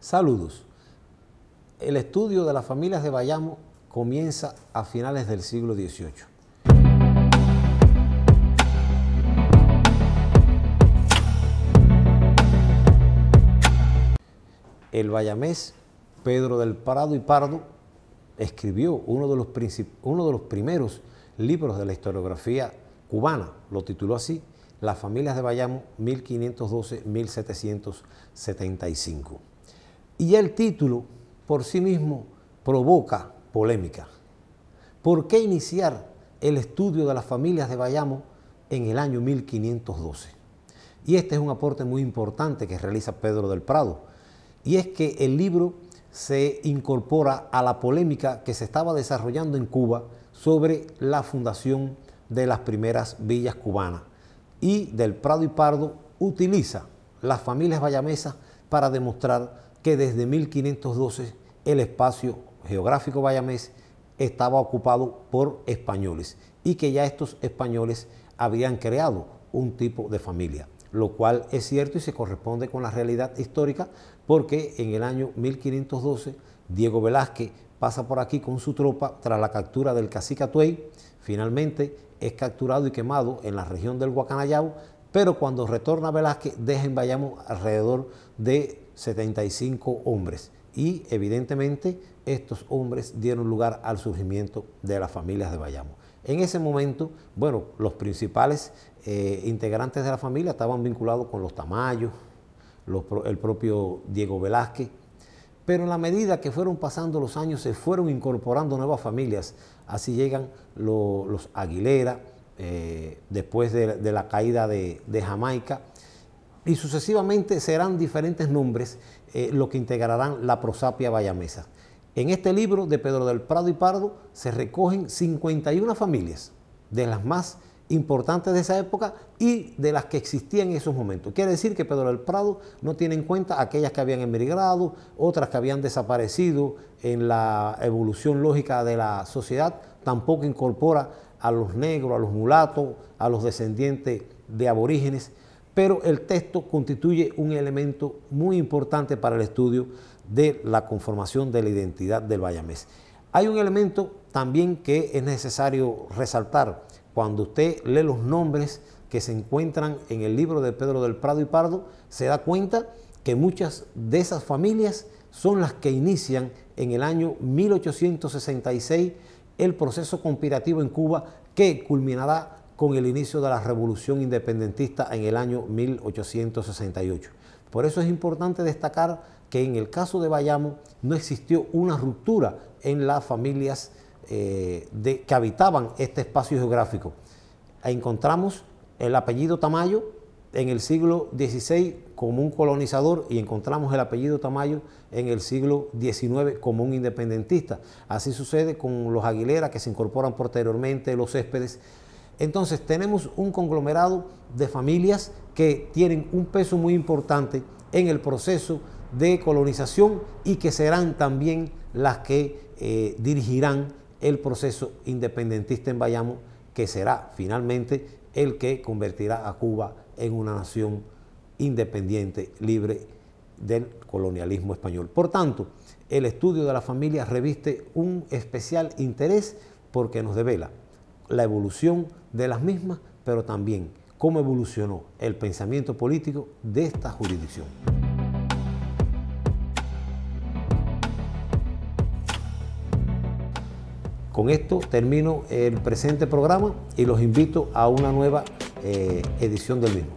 Saludos. El estudio de las familias de Bayamo comienza a finales del siglo XVIII. El bayamés Pedro del Prado y Pardo escribió uno de los primeros libros de la historiografía cubana, lo tituló así, Las familias de Bayamo 1512-1775. Y el título por sí mismo provoca polémica. ¿Por qué iniciar el estudio de las familias de Bayamo en el año 1512? Y este es un aporte muy importante que realiza Pedro del Prado, y es que el libro se incorpora a la polémica que se estaba desarrollando en Cuba sobre la fundación de las primeras villas cubanas, y del Prado y Pardo utiliza las familias bayamesas para demostrar que desde 1512 el espacio geográfico bayamés estaba ocupado por españoles y que ya estos españoles habían creado un tipo de familia, lo cual es cierto y se corresponde con la realidad histórica, porque en el año 1512 Diego Velázquez pasa por aquí con su tropa tras la captura del cacique Atuey. Finalmente es capturado y quemado en la región del Guacanayabo, pero cuando retorna Velázquez deja en Bayamo alrededor de 75 hombres, y evidentemente estos hombres dieron lugar al surgimiento de las familias de Bayamo. En ese momento, bueno, los principales integrantes de la familia estaban vinculados con los Tamayos, el propio Diego Velázquez, pero en la medida que fueron pasando los años se fueron incorporando nuevas familias. Así llegan los Aguilera, después de la caída de Jamaica, y sucesivamente serán diferentes nombres los que integrarán la prosapia bayamesa. En este libro de Pedro del Prado y Pardo se recogen 51 familias, de las más importantes de esa época y de las que existían en esos momentos. Quiere decir que Pedro del Prado no tiene en cuenta aquellas que habían emigrado, otras que habían desaparecido en la evolución lógica de la sociedad, tampoco incorpora a los negros, a los mulatos, a los descendientes de aborígenes, pero el texto constituye un elemento muy importante para el estudio de la conformación de la identidad del bayamés. Hay un elemento también que es necesario resaltar. Cuando usted lee los nombres que se encuentran en el libro de Pedro del Prado y Pardo, se da cuenta que muchas de esas familias son las que inician en el año 1866 el proceso conspirativo en Cuba, que culminará con el inicio de la revolución independentista en el año 1868. Por eso es importante destacar que en el caso de Bayamo no existió una ruptura en las familias que habitaban este espacio geográfico. Encontramos el apellido Tamayo en el siglo XVI como un colonizador, y encontramos el apellido Tamayo en el siglo XIX como un independentista. Así sucede con los Aguilera, que se incorporan posteriormente, los Céspedes. Entonces tenemos un conglomerado de familias que tienen un peso muy importante en el proceso de colonización y que serán también las que dirigirán el proceso independentista en Bayamo, que será finalmente el que convertirá a Cuba en una nación independiente, libre del colonialismo español. Por tanto, el estudio de la familia reviste un especial interés porque nos devela la evolución de las mismas, pero también cómo evolucionó el pensamiento político de esta jurisdicción. Con esto termino el presente programa y los invito a una nueva edición del mismo.